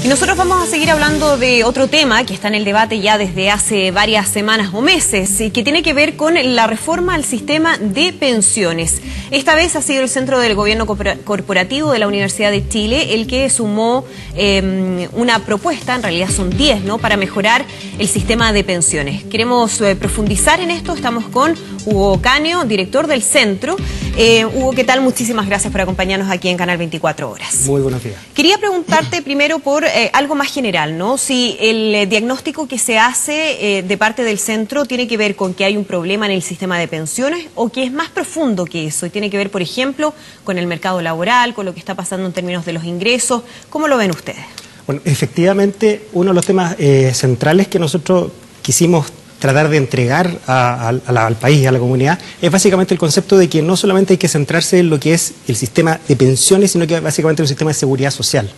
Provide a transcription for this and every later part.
Y nosotros vamos a seguir hablando de otro tema que está en el debate ya desde hace varias semanas o meses, y que tiene que ver con la reforma al sistema de pensiones. Esta vez ha sido el Centro del Gobierno Corporativo de la Universidad de Chile el que sumó una propuesta, en realidad son 10, ¿no?, para mejorar el sistema de pensiones. Queremos profundizar en esto. Estamos con Hugo Canio, director del centro. Hugo, ¿qué tal? Muchísimas gracias por acompañarnos aquí en Canal 24 Horas. Muy buenos días. Quería preguntarte primero por algo más general, ¿no? Si el diagnóstico que se hace de parte del centro tiene que ver con que hay un problema en el sistema de pensiones, o que es más profundo que eso y tiene que ver, por ejemplo, con el mercado laboral, con lo que está pasando en términos de los ingresos. ¿Cómo lo ven ustedes? Bueno, efectivamente, uno de los temas centrales que nosotros quisimos tratar de entregar al país, a la comunidad, es básicamente el concepto de que no solamente hay que centrarse en lo que es el sistema de pensiones, sino que básicamente un sistema de seguridad social.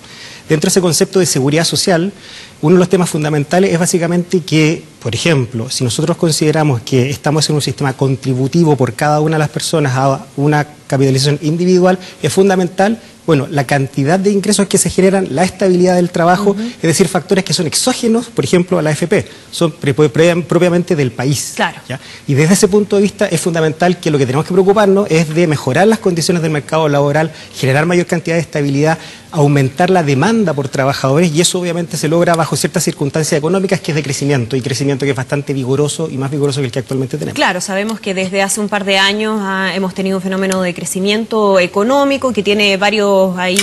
Dentro de ese concepto de seguridad social, uno de los temas fundamentales es básicamente que, por ejemplo, si nosotros consideramos que estamos en un sistema contributivo por cada una de las personas a una capitalización individual, es fundamental, bueno, la cantidad de ingresos que se generan, la estabilidad del trabajo, es decir, factores que son exógenos, por ejemplo, a la AFP, son propiamente del país. Claro. ¿Ya? Y desde ese punto de vista es fundamental que lo que tenemos que preocuparnos es de mejorar las condiciones del mercado laboral, generar mayor cantidad de estabilidad, aumentar la demanda por trabajadores, y eso obviamente se logra bajo ciertas circunstancias económicas, que es de crecimiento, y crecimiento que es bastante vigoroso y más vigoroso que el que actualmente tenemos. Claro, sabemos que desde hace un par de años hemos tenido un fenómeno de crecimiento económico que tiene varios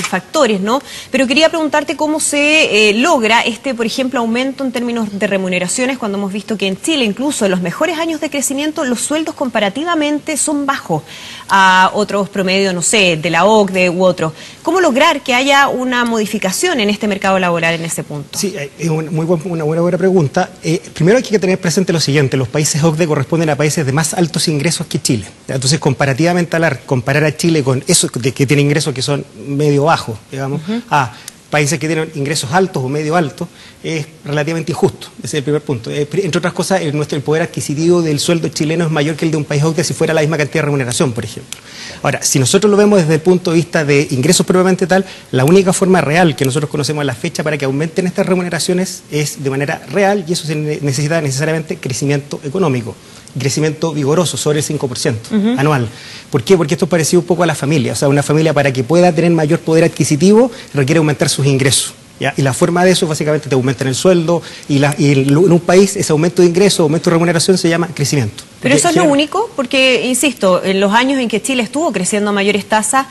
factores, ¿no? Pero quería preguntarte cómo se logra por ejemplo, aumento en términos de remuneraciones, cuando hemos visto que en Chile, incluso en los mejores años de crecimiento, los sueldos comparativamente son bajos a otros promedios, no sé, de la OCDE u otros. ¿Cómo lograr que haya una modificación en este mercado laboral en ese punto? Sí, es una buena pregunta. Primero hay que tener presente lo siguiente: los países OCDE corresponden a países de más altos ingresos que Chile. Entonces, comparativamente, comparar a Chile con eso que tiene ingresos que son medio bajos, digamos, a países que tienen ingresos altos o medio altos, es relativamente injusto. Ese es el primer punto. Entre otras cosas, el poder adquisitivo del sueldo chileno es mayor que el de un país OCDE si fuera la misma cantidad de remuneración, por ejemplo. Ahora, si nosotros lo vemos desde el punto de vista de ingresos propiamente tal, la única forma real que nosotros conocemos a la fecha para que aumenten estas remuneraciones es de manera real, y eso se necesita necesariamente crecimiento económico, crecimiento vigoroso, sobre el 5% anual. ¿Por qué? Porque esto es parecido un poco a la familia. O sea, una familia, para que pueda tener mayor poder adquisitivo, requiere aumentar sus ingresos, ¿ya? Y la forma de eso básicamente te aumentan el sueldo, y en un país ese aumento de ingresos, aumento de remuneración, se llama crecimiento. Pero eso es lo único, porque, insisto, en los años en que Chile estuvo creciendo a mayores tasas,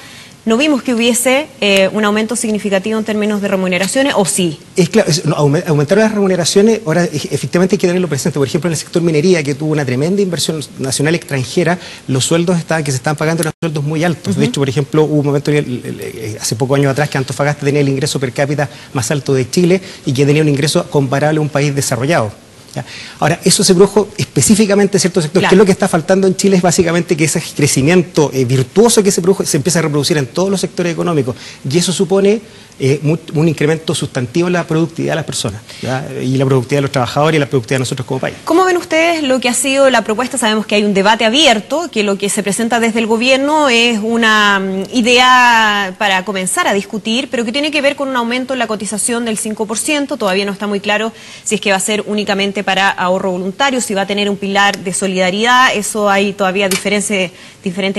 no vimos que hubiese un aumento significativo en términos de remuneraciones, ¿o sí? Es claro, aumentaron las remuneraciones. Ahora, efectivamente hay que tenerlo presente. Por ejemplo, en el sector minería, que tuvo una tremenda inversión nacional extranjera, los sueldos que se están pagando eran sueldos muy altos. De hecho, por ejemplo, hubo un momento hace pocos años atrás que Antofagasta tenía el ingreso per cápita más alto de Chile, y que tenía un ingreso comparable a un país desarrollado. Ahora, eso se produjo específicamente en ciertos sectores. Claro. ¿Qué es lo que está faltando en Chile? Es básicamente que ese crecimiento virtuoso que se produjo se empieza a reproducir en todos los sectores económicos, y eso supone un incremento sustantivo en la productividad de las personas, ¿ya? Y la productividad de los trabajadores y la productividad de nosotros como país. ¿Cómo ven ustedes lo que ha sido la propuesta? Sabemos que hay un debate abierto, que lo que se presenta desde el gobierno es una idea para comenzar a discutir, pero que tiene que ver con un aumento en la cotización del 5%. Todavía no está muy claro si es que va a ser únicamente para ahorro voluntario, si va a tener un pilar de solidaridad. Eso hay todavía diferentes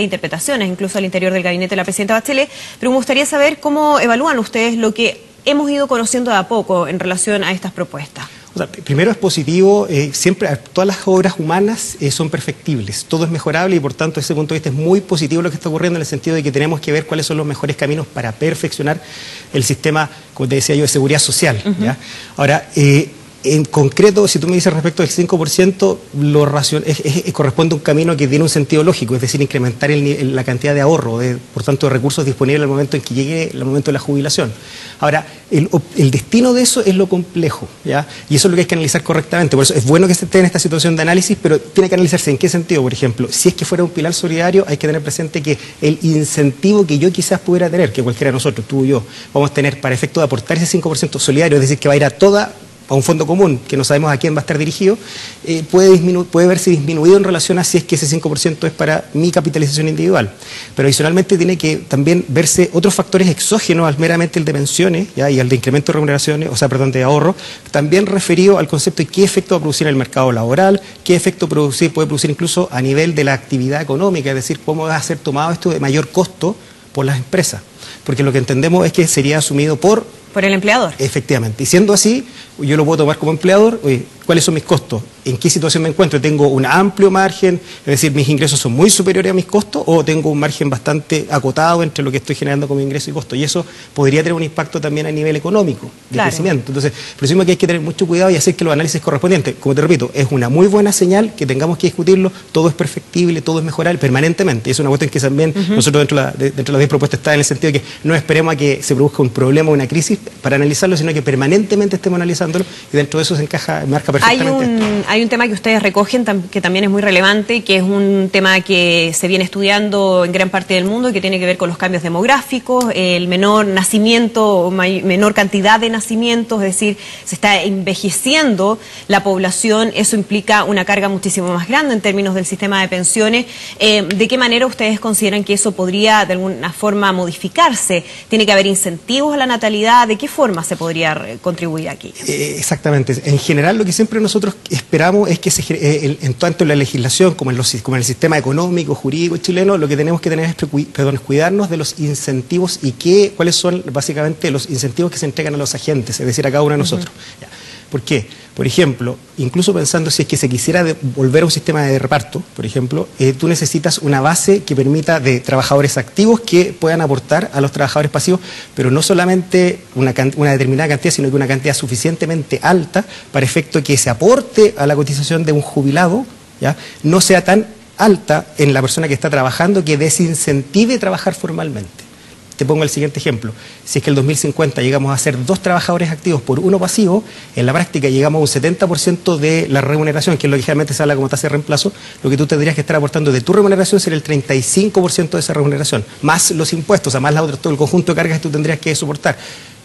interpretaciones, incluso al interior del gabinete de la presidenta Bachelet. Pero me gustaría saber cómo evalúan ustedes lo que hemos ido conociendo de a poco en relación a estas propuestas. O sea, primero, es positivo. Siempre todas las obras humanas son perfectibles, todo es mejorable, y por tanto, desde ese punto de vista es muy positivo lo que está ocurriendo, en el sentido de que tenemos que ver cuáles son los mejores caminos para perfeccionar el sistema, como te decía yo, de seguridad social, ¿ya? Ahora, en concreto, si tú me dices respecto del 5%, corresponde a un camino que tiene un sentido lógico, es decir, incrementar la cantidad de ahorro, por tanto, de recursos disponibles al momento en que llegue el momento de la jubilación. Ahora, el destino de eso es lo complejo, ¿ya? Y eso es lo que hay que analizar correctamente. Por eso es bueno que se esté en esta situación de análisis, pero tiene que analizarse en qué sentido. Por ejemplo, si es que fuera un pilar solidario, hay que tener presente que el incentivo que yo quizás pudiera tener, que cualquiera de nosotros, tú y yo, vamos a tener para efecto de aportar ese 5% solidario, es decir, que va a ir a toda a un fondo común, que no sabemos a quién va a estar dirigido, puede verse disminuido en relación a si es que ese 5% es para mi capitalización individual. Pero adicionalmente tiene que también verse otros factores exógenos al meramente el de pensiones, ¿ya? Y al de incremento de remuneraciones, de ahorro, también referido al concepto de qué efecto va a producir en el mercado laboral, qué efecto puede producir incluso a nivel de la actividad económica, es decir, cómo va a ser tomado esto de mayor costo por las empresas. Porque lo que entendemos es que sería asumido por el empleador. Efectivamente. Y siendo así, yo lo puedo tomar como empleador. Oye, ¿cuáles son mis costos? ¿En qué situación me encuentro? ¿Tengo un amplio margen? Es decir, ¿mis ingresos son muy superiores a mis costos? ¿O tengo un margen bastante acotado entre lo que estoy generando como ingreso y costo? Y eso podría tener un impacto también a nivel económico, de crecimiento. Entonces, presumimos que hay que tener mucho cuidado y hacer que los análisis correspondientes, como te repito, es una muy buena señal que tengamos que discutirlo. Todo es perfectible, todo es mejorable permanentemente. Y es una cuestión que también nosotros dentro de las 10 propuestas está en el sentido de que no esperemos a que se produzca un problema o una crisis para analizarlo, sino que permanentemente estemos analizándolo, y dentro de eso se marca perfectamente. Hay un tema que ustedes recogen que también es muy relevante, que es un tema que se viene estudiando en gran parte del mundo y que tiene que ver con los cambios demográficos, el menor nacimiento, menor cantidad de nacimientos, es decir, se está envejeciendo la población. Eso implica una carga muchísimo más grande en términos del sistema de pensiones. ¿De qué manera ustedes consideran que eso podría de alguna forma modificarse? ¿Tiene que haber incentivos a la natalidad? ¿De qué forma se podría contribuir aquí? Exactamente. En general, lo que siempre nosotros esperamos es que en tanto en la legislación como en el sistema económico, jurídico chileno, lo que tenemos que tener es cuidarnos de los incentivos y cuáles son básicamente los incentivos que se entregan a los agentes, es decir, a cada uno de nosotros. ¿Por qué? Por ejemplo, incluso pensando si es que se quisiera volver a un sistema de reparto, por ejemplo, tú necesitas una base que permita de trabajadores activos que puedan aportar a los trabajadores pasivos, pero no solamente una determinada cantidad, sino que una cantidad suficientemente alta para efecto que ese aporte a la cotización de un jubilado, ¿ya?, no sea tan alta en la persona que está trabajando que desincentive trabajar formalmente. Te pongo el siguiente ejemplo. Si es que el 2050 llegamos a ser 2 trabajadores activos por 1 pasivo, en la práctica llegamos a un 70% de la remuneración, que es lo que generalmente se habla como tasa de reemplazo. Lo que tú tendrías que estar aportando de tu remuneración sería el 35% de esa remuneración, más los impuestos, o sea, más todo el conjunto de cargas que tú tendrías que soportar.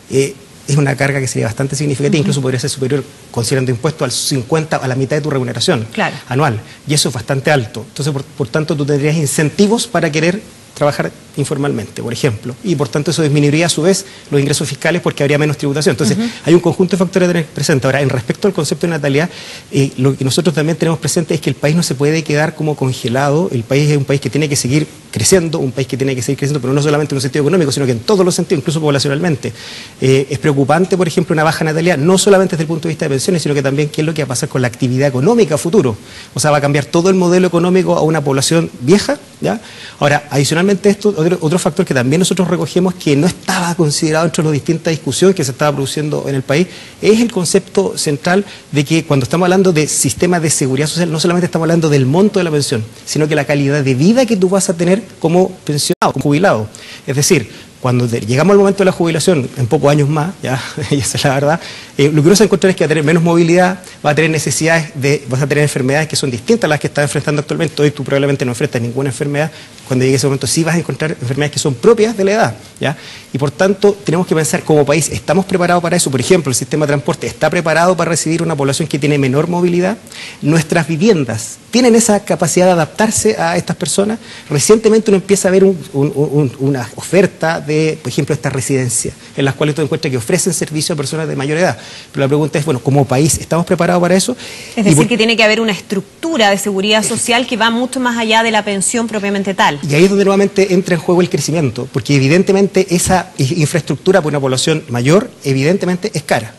Es una carga que sería bastante significativa, incluso podría ser superior, considerando impuestos, al 50, a la mitad de tu remuneración anual. Y eso es bastante alto. Entonces, por tanto, tú tendrías incentivos para querer trabajar informalmente, por ejemplo, y por tanto eso disminuiría a su vez los ingresos fiscales porque habría menos tributación. Entonces, hay un conjunto de factores a tener presente. Ahora, en respecto al concepto de natalidad, lo que nosotros también tenemos presente es que el país no se puede quedar como congelado. El país es un país que tiene que seguir creciendo, pero no solamente en un sentido económico, sino que en todos los sentidos, incluso poblacionalmente. Es preocupante, por ejemplo, una baja natalidad, no solamente desde el punto de vista de pensiones, sino que también qué es lo que va a pasar con la actividad económica a futuro. O sea, va a cambiar todo el modelo económico a una población vieja, ¿ya? Ahora, adicionalmente esto, otro factor que también nosotros recogemos que no estaba considerado entre las distintas discusiones que se estaba produciendo en el país, es el concepto central de que cuando estamos hablando de sistemas de seguridad social, no solamente estamos hablando del monto de la pensión, sino que la calidad de vida que tú vas a tener como pensionado, como jubilado. Es decir, cuando llegamos al momento de la jubilación, en pocos años más, ya, esa es la verdad, lo que uno se va a encontrar es que va a tener menos movilidad, va a tener vas a tener enfermedades que son distintas a las que estás enfrentando actualmente. Hoy tú probablemente no enfrentas ninguna enfermedad. Cuando llegue ese momento sí vas a encontrar enfermedades que son propias de la edad, ¿ya? Y por tanto, tenemos que pensar como país, ¿estamos preparados para eso? Por ejemplo, el sistema de transporte está preparado para recibir una población que tiene menor movilidad. Nuestras viviendas tienen esa capacidad de adaptarse a estas personas. Recientemente uno empieza a ver una oferta de, por ejemplo, estas residencias, en las cuales tú encuentras que ofrecen servicio a personas de mayor edad. Pero la pregunta es, bueno, como país, ¿estamos preparados para eso? Es decir, que tiene que haber una estructura de seguridad social que va mucho más allá de la pensión propiamente tal. Y ahí es donde nuevamente entra en juego el crecimiento, porque evidentemente esa infraestructura para una población mayor, evidentemente es cara.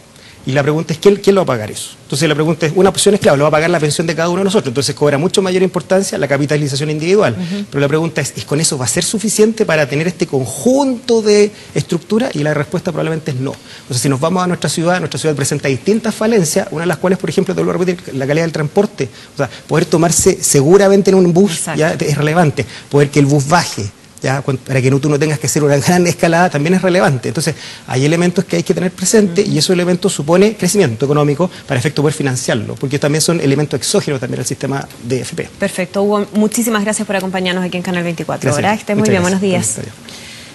Y la pregunta es, ¿quién lo va a pagar eso? Entonces la pregunta es, una opción es, claro, lo va a pagar la pensión de cada uno de nosotros, entonces cobra mucho mayor importancia la capitalización individual. Pero la pregunta es, ¿con eso va a ser suficiente para tener este conjunto de estructura? Y la respuesta probablemente es no. Entonces, si nos vamos a nuestra ciudad presenta distintas falencias, una de las cuales, por ejemplo, te vuelvo a repetir, la calidad del transporte. O sea, poder tomarse seguramente en un bus ya es relevante, poder que el bus baje, ¿ya? Para que tú no tengas que hacer una gran escalada, también es relevante. Entonces, hay elementos que hay que tener presentes y esos elementos supone crecimiento económico para efecto poder financiarlo, porque también son elementos exógenos también al sistema de FP. Perfecto, Hugo, muchísimas gracias por acompañarnos aquí en Canal 24. Gracias. ¿Verdad? Que estés muy bien, buenos días.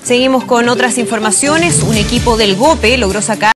Seguimos con otras informaciones. Un equipo del GOPE logró sacar